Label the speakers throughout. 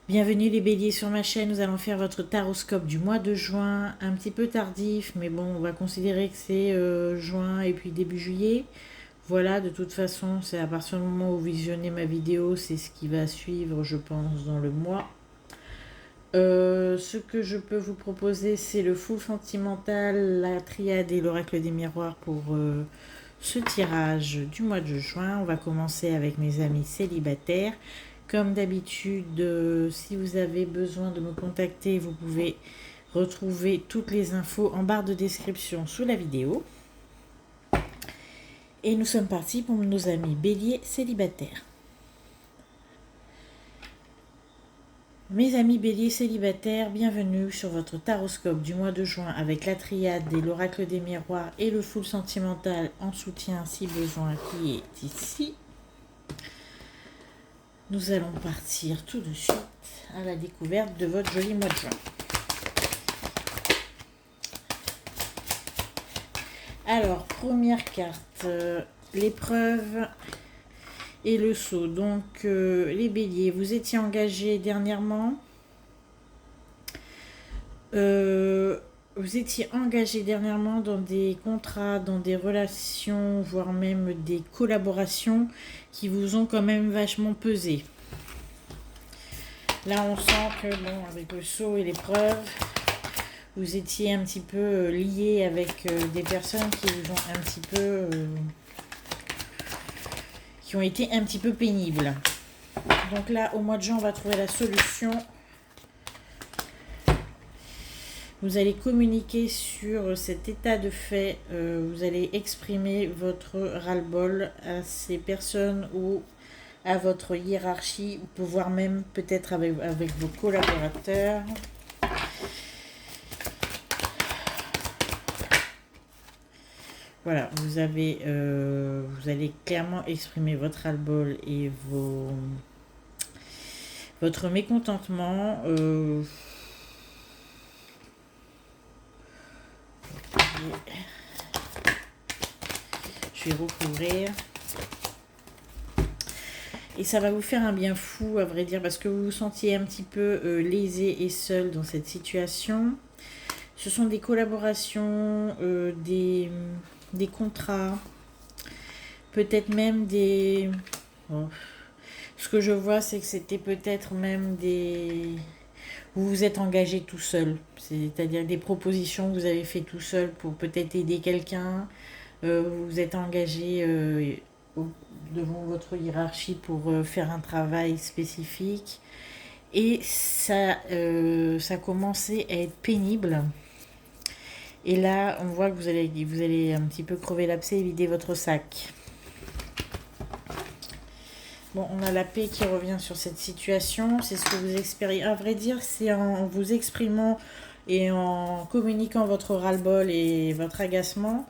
Speaker 1: Bienvenue les béliers sur ma chaîne, nous allons faire votre taroscope du mois de juin, un petit peu tardif, mais bon, on va considérer que c'est juin et puis début juillet. Voilà, de toute façon, c'est à partir du moment où vous visionnez ma vidéo, c'est ce qui va suivre, je pense, dans le mois. Ce que je peux vous proposer, c'est le full sentimental, la triade et l'oracle des miroirs pour ce tirage du mois de juin. On va commencer avec mes amis célibataires. Comme d'habitude, si vous avez besoin de me contacter, vous pouvez retrouver toutes les infos en barre de description sous la vidéo. Et nous sommes partis pour nos amis béliers célibataires. Mes amis béliers célibataires, bienvenue sur votre taroscope du mois de juin avec la triade et l'oracle des miroirs et le full sentimental en soutien si besoin qui est ici. Nous allons partir tout de suite à la découverte de votre joli mois de juin. Alors, première carte, l'épreuve et le saut. Donc, les béliers, vous étiez engagés dernièrement. Vous étiez engagé dernièrement dans des contrats, dans des relations, voire même des collaborations qui vous ont quand même vachement pesé. Là, on sent que, bon, avec le saut et l'épreuve, vous étiez un petit peu lié avec des personnes qui vous ont un petit peu... qui ont été un petit peu pénibles. Donc là, au mois de juin, on va trouver la solution. Vous allez communiquer sur cet état de fait. Vous allez exprimer votre ras-le-bol à ces personnes ou à votre hiérarchie, ou voire même peut-être avec vos collaborateurs. Voilà, vous allez clairement exprimer votre ras-le-bol et votre mécontentement. Je vais recouvrir. Et ça va vous faire un bien fou, à vrai dire, parce que vous vous sentiez un petit peu lésé et seul dans cette situation. Ce sont des collaborations, des contrats, peut-être même des... Bon. Ce que je vois, c'est que c'était peut-être même des... Vous vous êtes engagé tout seul, c'est-à-dire des propositions que vous avez fait tout seul pour peut-être aider quelqu'un. Vous vous êtes engagé devant votre hiérarchie pour faire un travail spécifique. Et ça commençait à être pénible. Et là, on voit que vous allez un petit peu crever l'abcès et vider votre sac. Bon, on a la paix qui revient sur cette situation. C'est ce que vous expérimentez. À vrai dire, c'est en vous exprimant et en communiquant votre ras-le-bol et votre agacement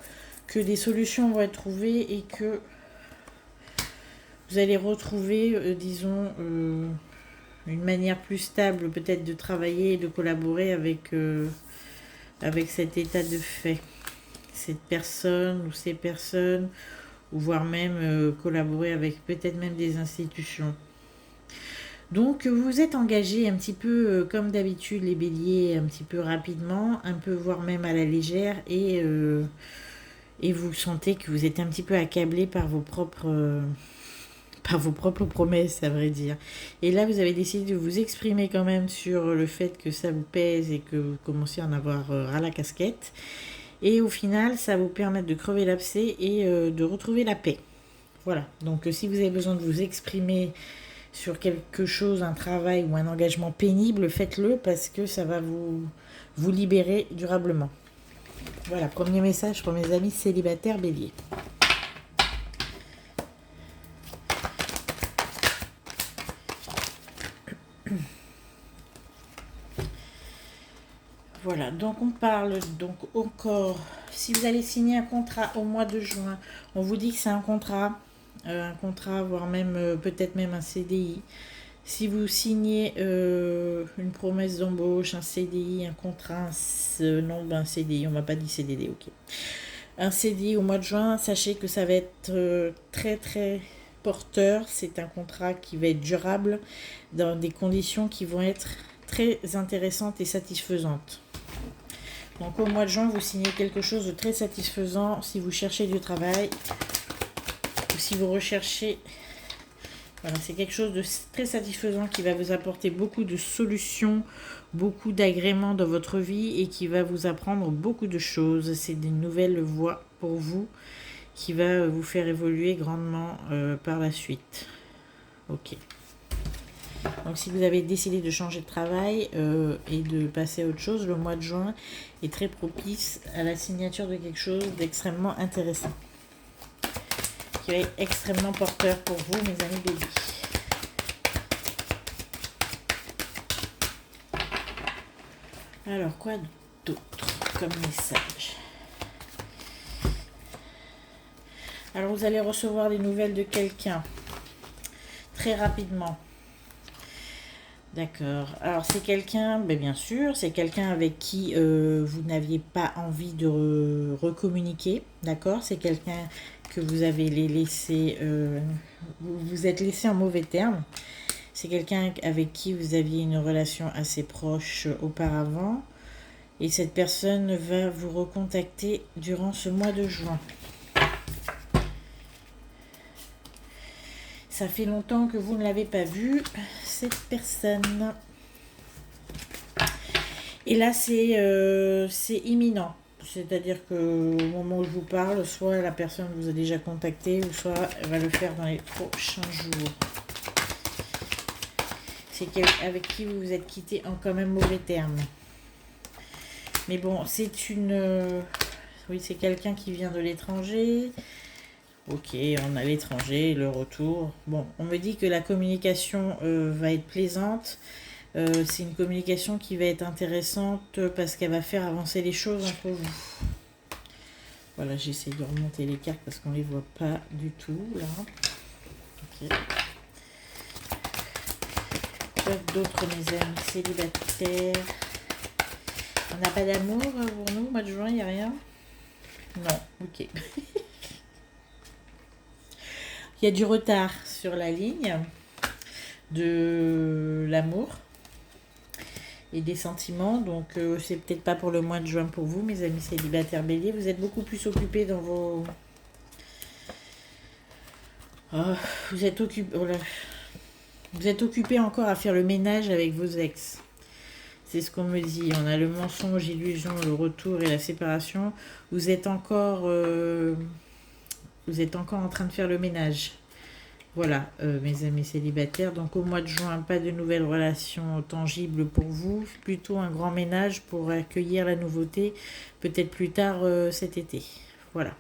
Speaker 1: que des solutions vont être trouvées et que vous allez retrouver, disons, une manière plus stable peut-être de travailler et de collaborer avec cet état de fait. Cette personne ou ces personnes, ou voire même collaborer avec peut-être même des institutions. Donc vous vous êtes engagé un petit peu comme d'habitude les béliers, un petit peu rapidement, un peu voire même à la légère, et vous sentez que vous êtes un petit peu accablé par vos propres promesses, à vrai dire. Et là, vous avez décidé de vous exprimer quand même sur le fait que ça vous pèse et que vous commencez à en avoir ras la casquette. Et au final, ça va vous permettre de crever l'abcès et de retrouver la paix. Voilà. Donc, si vous avez besoin de vous exprimer sur quelque chose, un travail ou un engagement pénible, faites-le parce que ça va vous libérer durablement. Voilà, premier message pour mes amis célibataires béliers. Voilà, donc on parle donc encore, si vous allez signer un contrat au mois de juin, on vous dit que c'est un contrat, voire même peut-être même un CDI. Si vous signez une promesse d'embauche, un CDI, un contrat, un CDI, on m'a pas dit CDD, ok. Un CDI au mois de juin, sachez que ça va être très très porteur, c'est un contrat qui va être durable dans des conditions qui vont être très intéressantes et satisfaisantes. Donc au mois de juin, vous signez quelque chose de très satisfaisant si vous cherchez du travail ou si vous recherchez. Voilà, c'est quelque chose de très satisfaisant qui va vous apporter beaucoup de solutions, beaucoup d'agréments dans votre vie et qui va vous apprendre beaucoup de choses. C'est des nouvelles voies pour vous qui va vous faire évoluer grandement par la suite. Ok. Donc si vous avez décidé de changer de travail et de passer à autre chose, le mois de juin est très propice à la signature de quelque chose d'extrêmement intéressant, qui va être extrêmement porteur pour vous, mes amis Bélier. Alors, quoi d'autre comme message? Alors, vous allez recevoir des nouvelles de quelqu'un très rapidement. D'accord. Alors, c'est quelqu'un, bien sûr, c'est quelqu'un avec qui vous n'aviez pas envie de recommuniquer. D'accord. C'est quelqu'un que vous avez laissé, vous êtes laissé en mauvais termes. C'est quelqu'un avec qui vous aviez une relation assez proche auparavant. Et cette personne va vous recontacter durant ce mois de juin. Ça fait longtemps que vous ne l'avez pas vue, cette personne. Et là, c'est imminent. C'est-à-dire qu'au moment où je vous parle, soit la personne vous a déjà contacté, ou soit elle va le faire dans les prochains jours. C'est quelqu'un avec qui vous vous êtes quitté en quand même mauvais termes. Mais bon, c'est une... oui, c'est quelqu'un qui vient de l'étranger. Ok, on a l'étranger, le retour. Bon, on me dit que la communication va être plaisante. C'est une communication qui va être intéressante parce qu'elle va faire avancer les choses entre vous. Voilà, j'essaie de remonter les cartes parce qu'on ne les voit pas du tout, là. Ok. Quoi d'autre, mes amis célibataires? On n'a pas d'amour pour nous, mois de juin, il n'y a rien? Non, ok. Il y a du retard sur la ligne de l'amour et des sentiments. Donc, c'est peut-être pas pour le mois de juin pour vous, mes amis célibataires Bélier. Vous êtes beaucoup plus occupés dans vos... Oh, vous êtes occupés... Oh là. Vous êtes occupés encore à faire le ménage avec vos ex. C'est ce qu'on me dit. On a le mensonge, l'illusion, le retour et la séparation. Vous êtes encore en train de faire le ménage. Voilà, mes amis célibataires. Donc au mois de juin, pas de nouvelles relations tangibles pour vous. Plutôt un grand ménage pour accueillir la nouveauté, peut-être plus tard cet été. Voilà.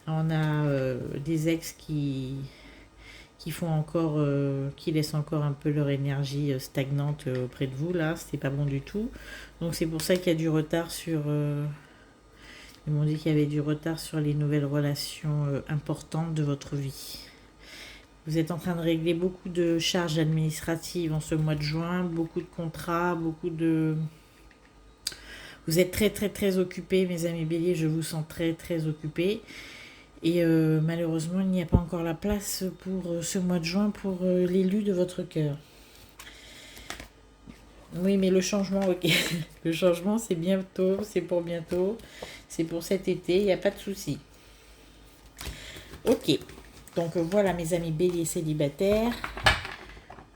Speaker 1: On a des ex qui font encore, qui laissent encore un peu leur énergie stagnante auprès de vous. Là, c'est pas bon du tout. Donc c'est pour ça qu'il y a du retard sur... ils m'ont dit qu'il y avait du retard sur les nouvelles relations importantes de votre vie. Vous êtes en train de régler beaucoup de charges administratives en ce mois de juin, beaucoup de contrats, beaucoup de... Vous êtes très très très occupés, mes amis Bélier, je vous sens très très occupés. Et malheureusement, il n'y a pas encore la place pour ce mois de juin pour l'élu de votre cœur. Oui, mais le changement, ok. Le changement, c'est bientôt, c'est pour bientôt, c'est pour cet été, il n'y a pas de souci. Ok. Donc voilà mes amis Bélier célibataires,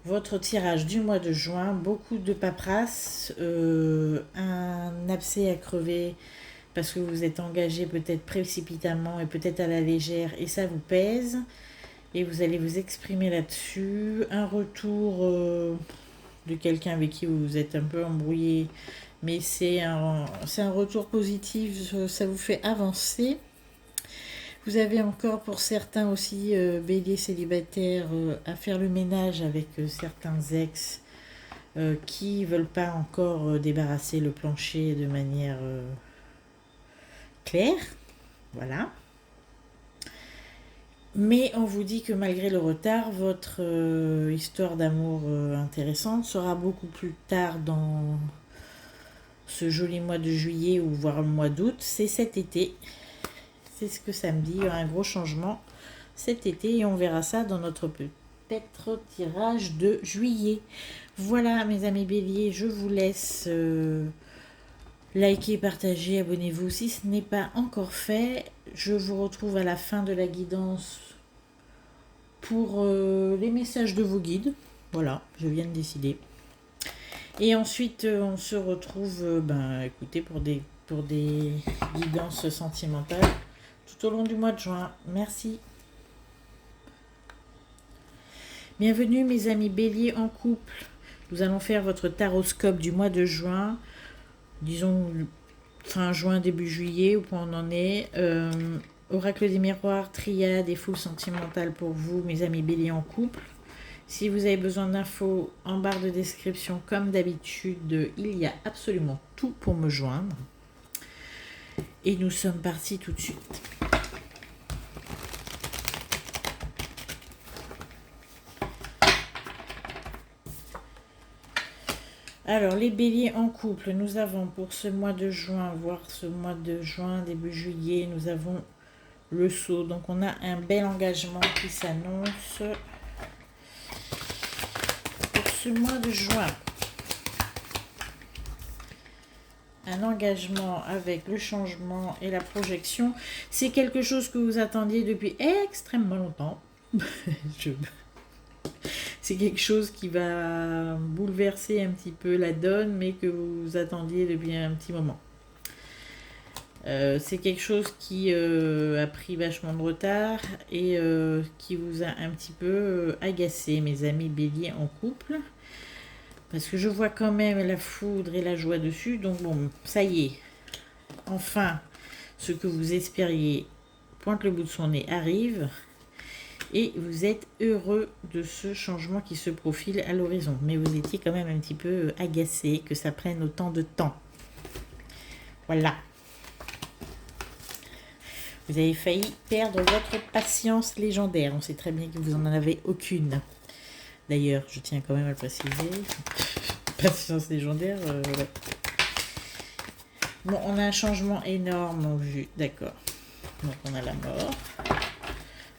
Speaker 1: votre tirage du mois de juin, beaucoup de paperasse, un abcès à crever parce que vous êtes engagé peut-être précipitamment et peut-être à la légère et ça vous pèse et vous allez vous exprimer là-dessus, un retour de quelqu'un avec qui vous êtes un peu embrouillé mais c'est un retour positif, ça vous fait avancer. Vous avez encore pour certains aussi Bélier célibataire à faire le ménage avec certains ex qui ne veulent pas encore débarrasser le plancher de manière claire. Voilà. Mais on vous dit que malgré le retard, votre histoire d'amour intéressante sera beaucoup plus tard dans ce joli mois de juillet ou voire le mois d'août. C'est cet été. C'est ce que ça me dit, il y aura un gros changement cet été et on verra ça dans notre peut-être tirage de juillet. Voilà mes amis béliers, je vous laisse liker, partager, abonnez-vous si ce n'est pas encore fait. Je vous retrouve à la fin de la guidance pour les messages de vos guides. Voilà, je viens de décider. Et ensuite, on se retrouve, écoutez, pour des guidances sentimentales tout au long du mois de juin. Merci. Bienvenue mes amis béliers en couple. Nous allons faire votre taroscope du mois de juin. Disons fin juin, début juillet, où on en est. Oracle des miroirs, triade et foule sentimentale pour vous, mes amis béliers en couple. Si vous avez besoin d'infos, en barre de description, comme d'habitude, il y a absolument tout pour me joindre. Et nous sommes partis tout de suite. Alors, les béliers en couple, nous avons pour ce mois de juin, voire ce mois de juin, début juillet, nous avons le Sceau. Donc, on a un bel engagement qui s'annonce pour ce mois de juin. Un engagement avec le changement et la projection. C'est quelque chose que vous attendiez depuis extrêmement longtemps. C'est quelque chose qui va bouleverser un petit peu la donne, mais que vous attendiez depuis un petit moment. C'est quelque chose qui a pris vachement de retard et qui vous a un petit peu agacé, mes amis béliers en couple. Parce que je vois quand même la foudre et la joie dessus. Donc bon, ça y est. Enfin, ce que vous espériez pointe le bout de son nez arrive. Et vous êtes heureux de ce changement qui se profile à l'horizon. Mais vous étiez quand même un petit peu agacé que ça prenne autant de temps. Voilà. Vous avez failli perdre votre patience légendaire. On sait très bien que vous n'en avez aucune. D'ailleurs, je tiens quand même à le préciser. Patience légendaire, ouais. Bon, on a un changement énorme en vue. D'accord. Donc, on a la mort.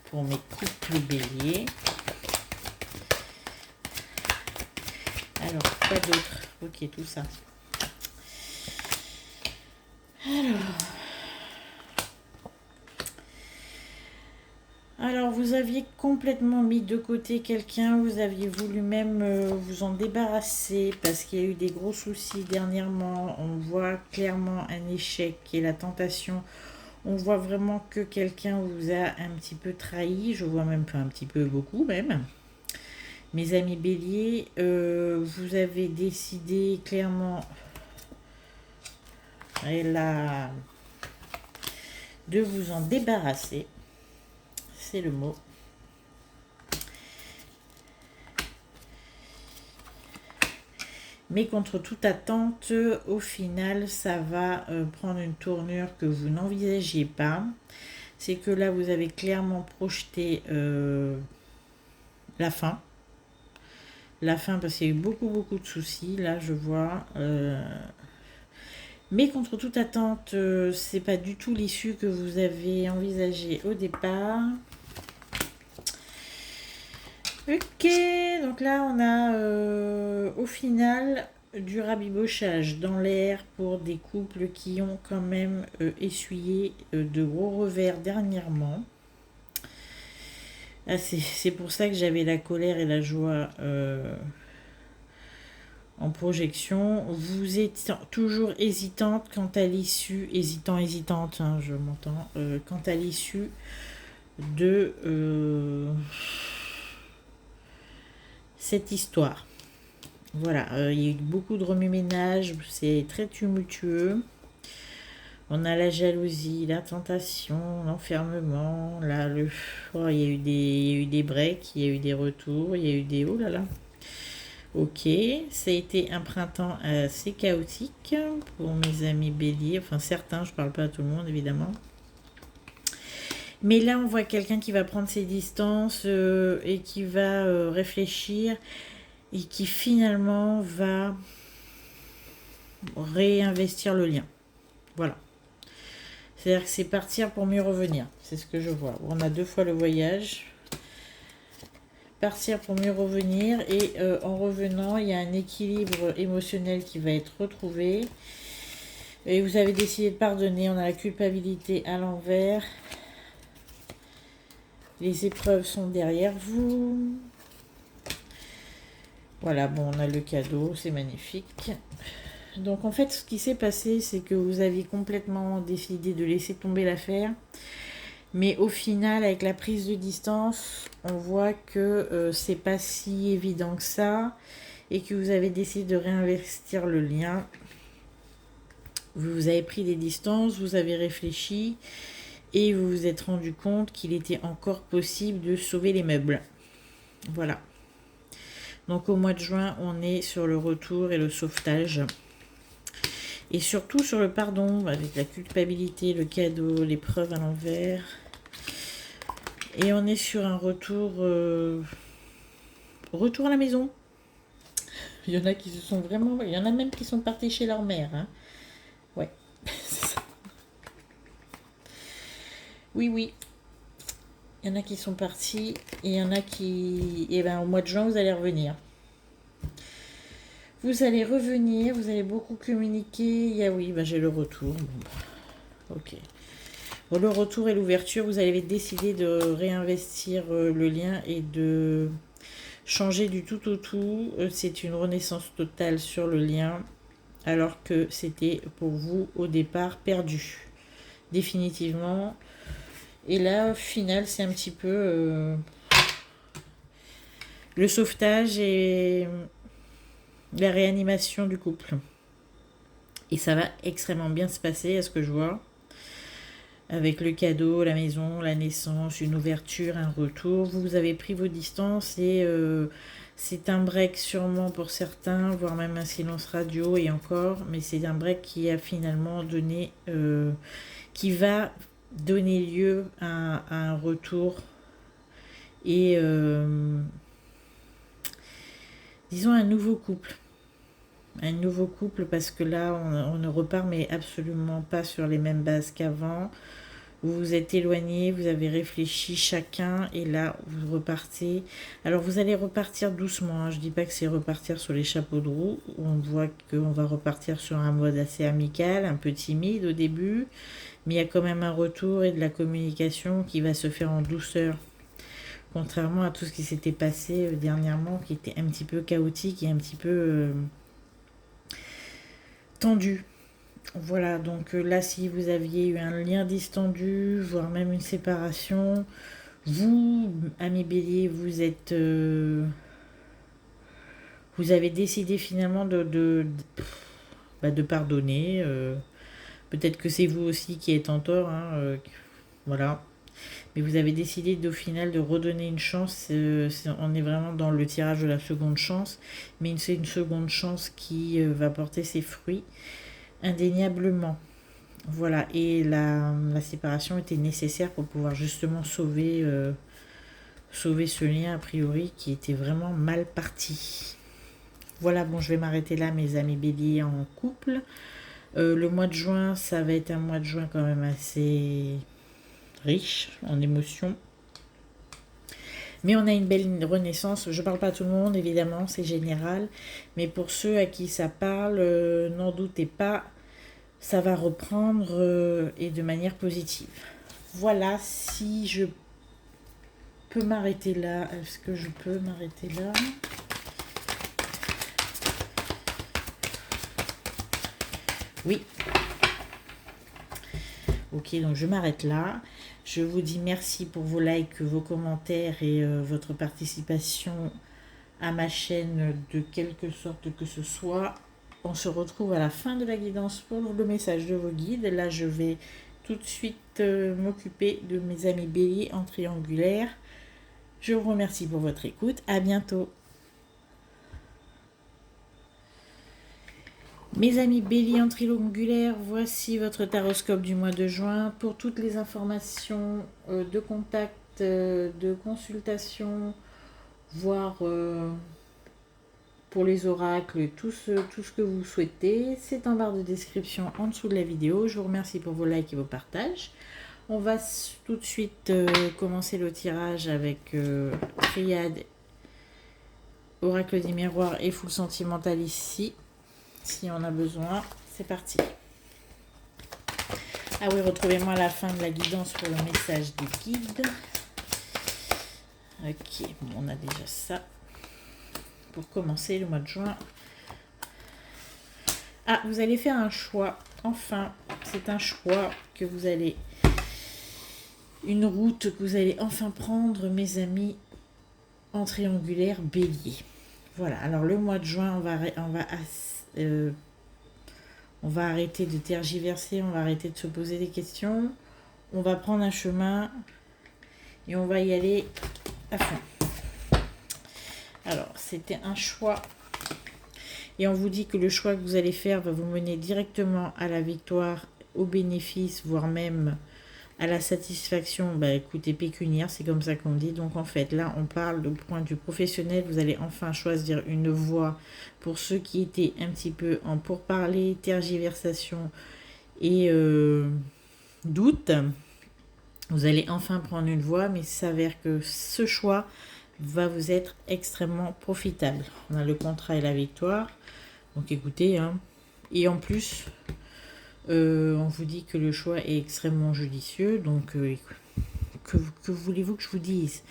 Speaker 1: Pour mes couples béliers. Alors, quoi d'autre? Ok, tout ça. Alors, vous aviez complètement mis de côté quelqu'un, vous aviez voulu même vous en débarrasser parce qu'il y a eu des gros soucis dernièrement. On voit clairement un échec et la tentation. On voit vraiment que quelqu'un vous a un petit peu trahi. Je vois même pas un petit peu, beaucoup même. Mes amis béliers, vous avez décidé clairement de vous en débarrasser. C'est le mot. Mais contre toute attente, au final, ça va prendre une tournure que vous n'envisagiez pas. C'est que là, vous avez clairement projeté la fin. La fin, parce qu'il y a eu beaucoup de soucis. Là, je vois. Mais contre toute attente, c'est pas du tout l'issue que vous avez envisagée au départ. Ok, donc là on a au final du rabibochage dans l'air pour des couples qui ont quand même essuyé de gros revers dernièrement. Ah, c'est pour ça que j'avais la colère et la joie en projection. Vous êtes toujours hésitante quant à l'issue, hésitante, hein, je m'entends, quant à l'issue de cette histoire. Voilà, il y a eu beaucoup de remue-ménage, c'est très tumultueux. On a la jalousie, la tentation, l'enfermement, là, il y a eu des breaks, il y a eu des retours, il y a eu des... Oh là là. Ok, ça a été un printemps assez chaotique pour mes amis béliers, enfin certains, je parle pas à tout le monde évidemment. Mais là, on voit quelqu'un qui va prendre ses distances et qui va réfléchir et qui finalement va réinvestir le lien. Voilà. C'est-à-dire que c'est partir pour mieux revenir. C'est ce que je vois. On a 2 fois le voyage. Partir pour mieux revenir. Et en revenant, il y a un équilibre émotionnel qui va être retrouvé. Et vous avez décidé de pardonner. On a la culpabilité à l'envers. Les épreuves sont derrière vous. Voilà, bon, on a le cadeau. C'est magnifique. Donc en fait, ce qui s'est passé, c'est que vous aviez complètement décidé de laisser tomber l'affaire. Mais au final, avec la prise de distance, on voit que c'est pas si évident que ça. Et que vous avez décidé de réinvestir le lien. Vous avez pris des distances, vous avez réfléchi. Et vous vous êtes rendu compte qu'il était encore possible de sauver les meubles. Voilà. Donc au mois de juin, on est sur le retour et le sauvetage. Et surtout sur le pardon, avec la culpabilité, le cadeau, l'épreuve à l'envers. Et on est sur un retour, retour à la maison. Il y en a qui se sont vraiment... Il y en a même qui sont partis chez leur mère. Hein. Ouais, c'est ça. Oui, oui. Il y en a qui sont partis et il y en a qui... Et bien au mois de juin, vous allez revenir. Vous allez revenir, vous allez beaucoup communiquer. Il y a, oui, ben j'ai le retour. Bon, ok. Bon, le retour et l'ouverture, vous avez décidé de réinvestir le lien et de changer du tout au tout. C'est une renaissance totale sur le lien, alors que c'était pour vous au départ perdu. Définitivement. Et là, au final, c'est un petit peu le sauvetage et la réanimation du couple. Et ça va extrêmement bien se passer, à ce que je vois. Avec le cadeau, la maison, la naissance, une ouverture, un retour. Vous avez pris vos distances et c'est un break sûrement pour certains, voire même un silence radio et encore. Mais c'est un break qui a finalement donné, qui va donner lieu à un retour et disons un nouveau couple. Un nouveau couple parce que là on ne repart mais absolument pas sur les mêmes bases qu'avant. Vous vous êtes éloignés, vous avez réfléchi chacun et là vous repartez. Alors vous allez repartir doucement, hein. Je dis pas que c'est repartir sur les chapeaux de roue. On voit qu'on va repartir sur un mode assez amical, un peu timide au début, mais il y a quand même un retour et de la communication qui va se faire en douceur. Contrairement à tout ce qui s'était passé dernièrement, qui était un petit peu chaotique et un petit peu tendu. Voilà, donc là, si vous aviez eu un lien distendu, voire même une séparation, vous, ami Bélier, vous êtes... vous avez décidé finalement de pardonner. Peut-être que c'est vous aussi qui êtes en tort, hein, voilà. Mais vous avez décidé au final de redonner une chance. On est vraiment dans le tirage de la seconde chance, mais c'est une seconde chance qui va porter ses fruits indéniablement. Voilà, et la séparation était nécessaire pour pouvoir justement sauver ce lien a priori qui était vraiment mal parti. Voilà, bon, je vais m'arrêter là, mes amis béliers en couple. Le mois de juin, ça va être un mois de juin quand même assez riche en émotions. Mais on a une belle renaissance. Je ne parle pas à tout le monde, évidemment, c'est général. Mais pour ceux à qui ça parle, n'en doutez pas, ça va reprendre et de manière positive. Voilà, si je peux m'arrêter là. Est-ce que je peux m'arrêter là ? Oui. Ok, donc je m'arrête là. Je vous dis merci pour vos likes, vos commentaires et votre participation à ma chaîne de quelque sorte que ce soit. On se retrouve à la fin de la guidance pour le message de vos guides. Là, je vais tout de suite m'occuper de mes amis béliers en triangulaire. Je vous remercie pour votre écoute. À bientôt. Mes amis béliers en triangulaire, voici votre taroscope du mois de juin. Pour toutes les informations de contact, de consultation, voire pour les oracles, tout ce que vous souhaitez. C'est en barre de description en dessous de la vidéo. Je vous remercie pour vos likes et vos partages. On va tout de suite commencer le tirage avec Triade, Oracle des miroirs et Full Sentimental ici, si on a besoin. C'est parti. Ah oui, retrouvez-moi à la fin de la guidance pour le message des guides. Ok, bon, on a déjà ça. Pour commencer le mois de juin. Ah, vous allez faire un choix. Enfin, c'est un choix que vous allez... Une route que vous allez enfin prendre, mes amis, en triangulaire bélier. Voilà, alors le mois de juin, on va arrêter de tergiverser, on va arrêter de se poser des questions. On va prendre un chemin et on va y aller à fond. Alors, c'était un choix. Et on vous dit que le choix que vous allez faire va vous mener directement à la victoire, au bénéfice, voire même à la satisfaction, écoutez, pécuniaire, c'est comme ça qu'on dit. Donc en fait, là, on parle du point de vue professionnel. Vous allez enfin choisir une voie pour ceux qui étaient un petit peu en pourparlers, tergiversation et doute. Vous allez enfin prendre une voie, mais il s'avère que ce choix va vous être extrêmement profitable. On a le contrat et la victoire. Donc écoutez, hein. Et en plus... on vous dit que le choix est extrêmement judicieux, donc que voulez-vous que je vous dise?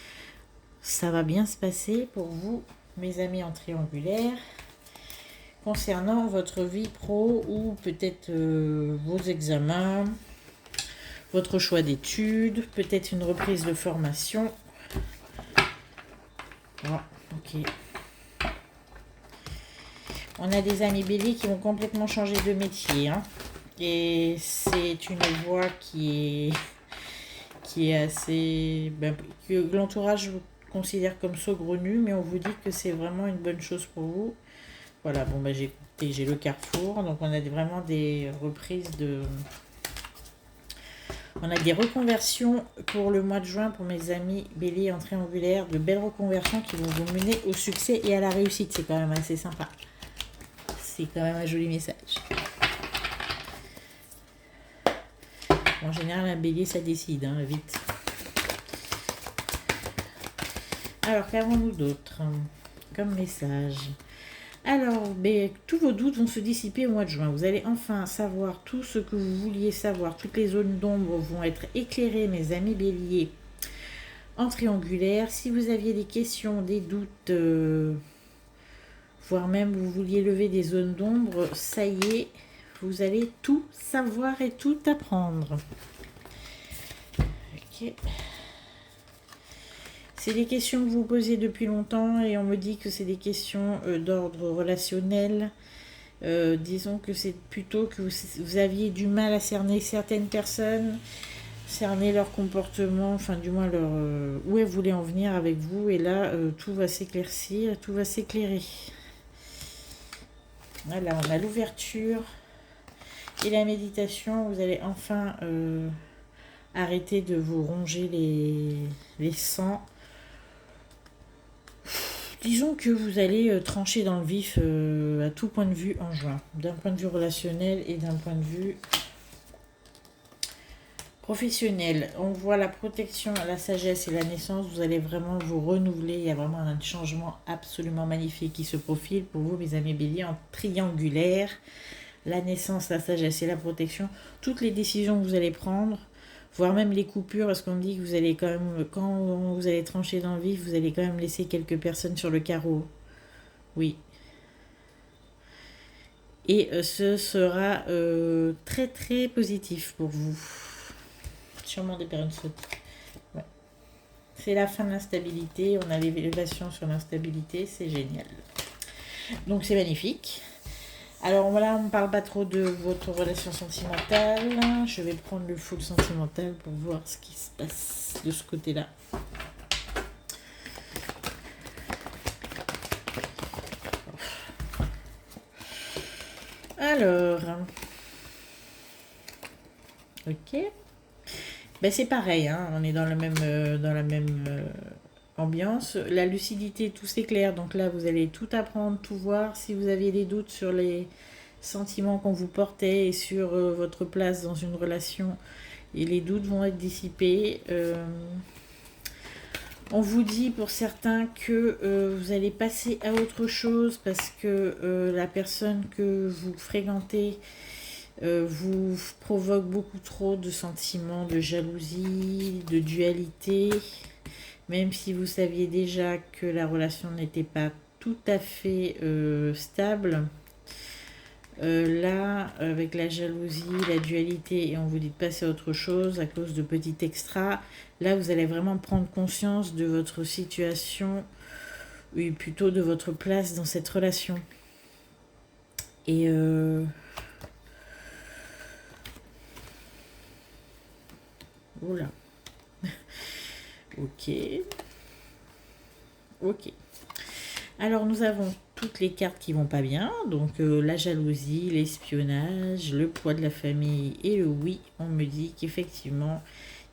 Speaker 1: Ça va bien se passer pour vous, mes amis en triangulaire, concernant votre vie pro ou peut-être vos examens, votre choix d'études, peut-être une reprise de formation. Oh, ok. On a des amis béliers qui vont complètement changer de métier, hein. Et c'est une voie qui est assez... que l'entourage considère comme saugrenu, mais on vous dit que c'est vraiment une bonne chose pour vous. Voilà, bon, j'ai le carrefour, donc on a vraiment des reprises de... On a des reconversions pour le mois de juin pour mes amis béliers en triangulaire, de belles reconversions qui vont vous mener au succès et à la réussite. C'est quand même assez sympa. C'est quand même un joli message. En général, un bélier, ça décide, hein, vite. Alors, qu'avons-nous d'autre comme message? Alors, tous vos doutes vont se dissiper au mois de juin. Vous allez enfin savoir tout ce que vous vouliez savoir. Toutes les zones d'ombre vont être éclairées, mes amis béliers, en triangulaire. Si vous aviez des questions, des doutes, voire même vous vouliez lever des zones d'ombre, ça y est. Vous allez tout savoir et tout apprendre. Ok. C'est des questions que vous posez depuis longtemps et on me dit que c'est des questions d'ordre relationnel. Disons que c'est plutôt que vous aviez du mal à cerner certaines personnes, cerner leur comportement, enfin du moins leur où elles voulaient en venir avec vous. Et là, tout va s'éclaircir, tout va s'éclairer. Voilà, on a l'ouverture. Et la méditation, vous allez enfin arrêter de vous ronger les sangs. Disons que vous allez trancher dans le vif à tout point de vue en juin. D'un point de vue relationnel et d'un point de vue professionnel. On voit la protection, la sagesse et la naissance. Vous allez vraiment vous renouveler. Il y a vraiment un changement absolument magnifique qui se profile pour vous, mes amis béliers, en triangulaire. La naissance, la sagesse et la protection, toutes les décisions que vous allez prendre, voire même les coupures, parce qu'on dit que vous allez quand même, quand vous allez trancher dans le vif, vous allez quand même laisser quelques personnes sur le carreau. Oui. Et ce sera très très positif pour vous. Sûrement des périodes sautes. Ouais. C'est la fin de l'instabilité, on a l'élévation sur l'instabilité, c'est génial. Donc c'est magnifique. Alors voilà, on ne parle pas trop de votre relation sentimentale. Je vais prendre le full sentimental pour voir ce qui se passe de ce côté-là. Alors, ok. C'est pareil, hein, on est dans le même, ambiance. La lucidité, tout s'éclaire. Donc là, vous allez tout apprendre, tout voir. Si vous aviez des doutes sur les sentiments qu'on vous portait et sur votre place dans une relation, et les doutes vont être dissipés. On vous dit pour certains que vous allez passer à autre chose parce que la personne que vous fréquentez vous provoque beaucoup trop de sentiments de jalousie, de dualité, même si vous saviez déjà que la relation n'était pas tout à fait stable. Là, avec la jalousie, la dualité, et on vous dit de passer à autre chose à cause de petits extras, là, vous allez vraiment prendre conscience de votre situation, oui, plutôt de votre place dans cette relation. Et oula. Ok. Ok. Alors, nous avons toutes les cartes qui vont pas bien. Donc, la jalousie, l'espionnage, le poids de la famille et le oui. On me dit qu'effectivement,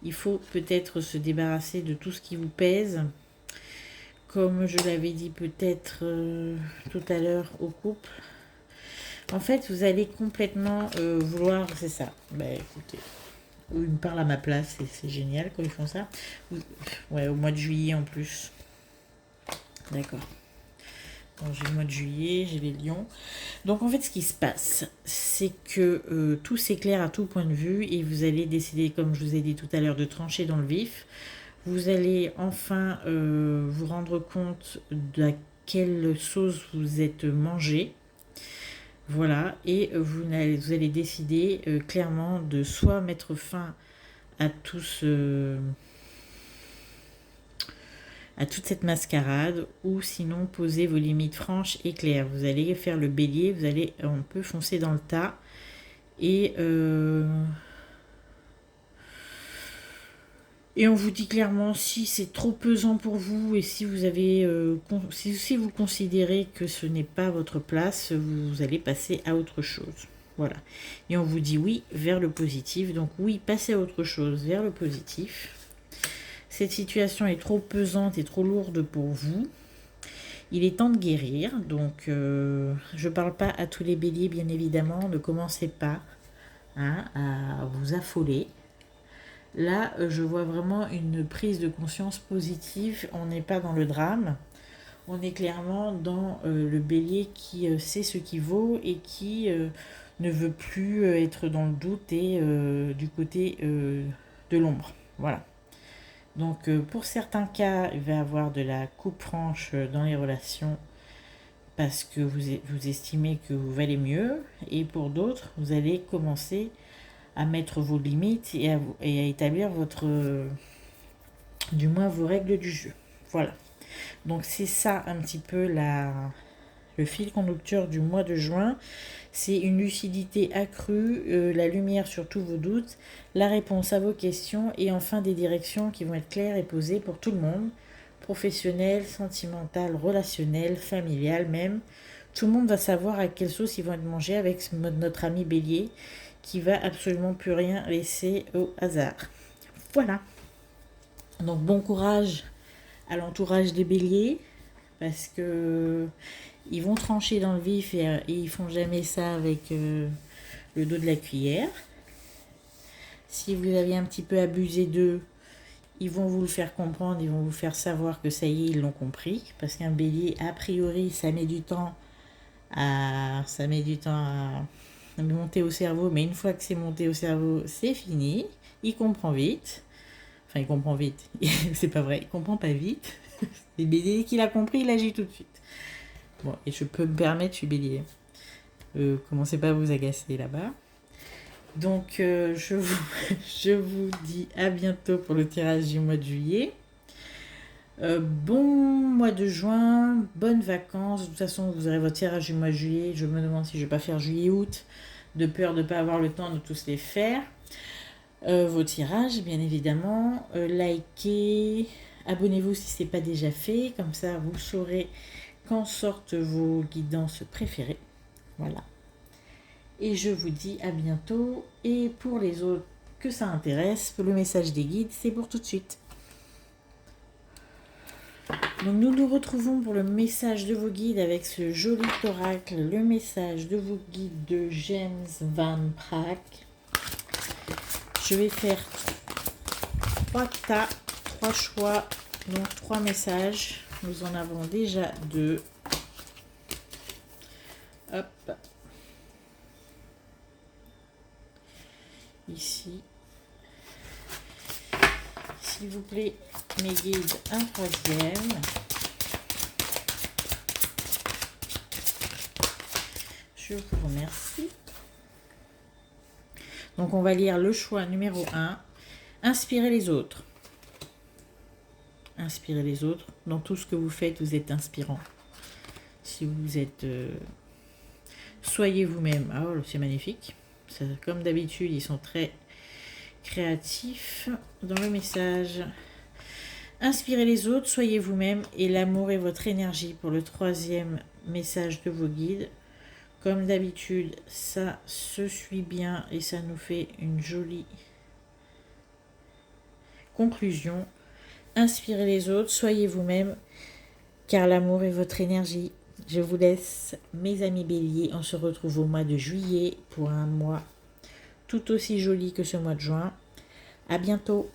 Speaker 1: il faut peut-être se débarrasser de tout ce qui vous pèse. Comme je l'avais dit peut-être tout à l'heure au couple. En fait, vous allez complètement vouloir... C'est ça. Ben, écoutez... Ils me parlent à ma place, c'est génial quand ils font ça. Ouais, au mois de juillet en plus. D'accord. Bon, j'ai le mois de juillet, j'ai les lions. Donc en fait, ce qui se passe, c'est que tout s'éclaire à tout point de vue et vous allez décider, comme je vous ai dit tout à l'heure, de trancher dans le vif. Vous allez enfin vous rendre compte de quelle sauce vous êtes mangé. Voilà, et vous allez décider clairement de soit mettre fin à à toute cette mascarade, ou sinon poser vos limites franches et claires. Vous allez faire le bélier, vous allez un peu foncer dans le tas, et on vous dit clairement, si c'est trop pesant pour vous et si vous avez, si vous considérez que ce n'est pas votre place, vous allez passer à autre chose. Voilà. Et on vous dit oui vers le positif. Donc oui, passez à autre chose vers le positif. Cette situation est trop pesante et trop lourde pour vous. Il est temps de guérir. Donc je ne parle pas à tous les béliers, bien évidemment. Ne commencez pas à vous affoler. Là, je vois vraiment une prise de conscience positive. On n'est pas dans le drame. On est clairement dans le bélier qui sait ce qu'il vaut et qui ne veut plus être dans le doute et du côté de l'ombre. Voilà. Donc, pour certains cas, il va y avoir de la coupe franche dans les relations parce que vous estimez que vous valez mieux. Et pour d'autres, vous allez commencer à mettre vos limites et à établir du moins vos règles du jeu. Voilà. Donc c'est ça un petit peu le fil conducteur du mois de juin. C'est une lucidité accrue, la lumière sur tous vos doutes, la réponse à vos questions et enfin des directions qui vont être claires et posées pour tout le monde. Professionnel, sentimental, relationnel, familial même. Tout le monde va savoir à quelle sauce ils vont être mangés avec notre ami Bélier qui va absolument plus rien laisser au hasard. Voilà. Donc bon courage à l'entourage des béliers parce que ils vont trancher dans le vif et ils font jamais ça avec le dos de la cuillère. Si vous avez un petit peu abusé d'eux, ils vont vous le faire comprendre, ils vont vous faire savoir que ça y est, ils l'ont compris. Parce qu'un bélier, a priori, ça met du temps à monter au cerveau, mais une fois que c'est monté au cerveau, c'est fini. Il comprend vite. Enfin, il comprend vite. C'est pas vrai, il comprend pas vite. Et dès qu'il a compris, il agit tout de suite. Bon, et je peux me permettre, je suis bélier. Commencez pas à vous agacer là-bas. Donc, je vous dis à bientôt pour le tirage du mois de juillet. Bon mois de juin, bonnes vacances. De toute façon, vous aurez votre tirage du mois de juillet. Je me demande si je vais pas faire juillet-août, de peur de ne pas avoir le temps de tous les faire. Vos tirages, bien évidemment. Likez, abonnez-vous si ce n'est pas déjà fait. Comme ça, vous saurez quand sortent vos guidances préférées. Voilà. Et je vous dis à bientôt. Et pour les autres que ça intéresse, le message des guides, c'est pour tout de suite. Donc nous nous retrouvons pour le message de vos guides avec ce joli oracle, le message de vos guides de James Van Praagh. Je vais faire 3 tas, 3 choix, donc 3 messages. Nous en avons déjà 2. Hop. Ici. S'il vous plaît, mes guides, un 3e. Je vous remercie. Donc, on va lire le choix numéro 1. Inspirez les autres. Inspirez les autres. Dans tout ce que vous faites, vous êtes inspirant. Si vous êtes... soyez vous-même. Ah, oh, c'est magnifique. Ça, comme d'habitude, ils sont très créatifs dans le message. Inspirez les autres, soyez vous-même et l'amour est votre énergie pour le 3e message de vos guides. Comme d'habitude, ça se suit bien et ça nous fait une jolie conclusion. Inspirez les autres, soyez vous-même, car l'amour est votre énergie. Je vous laisse, mes amis béliers. On se retrouve au mois de juillet pour un mois tout aussi joli que ce mois de juin. À bientôt.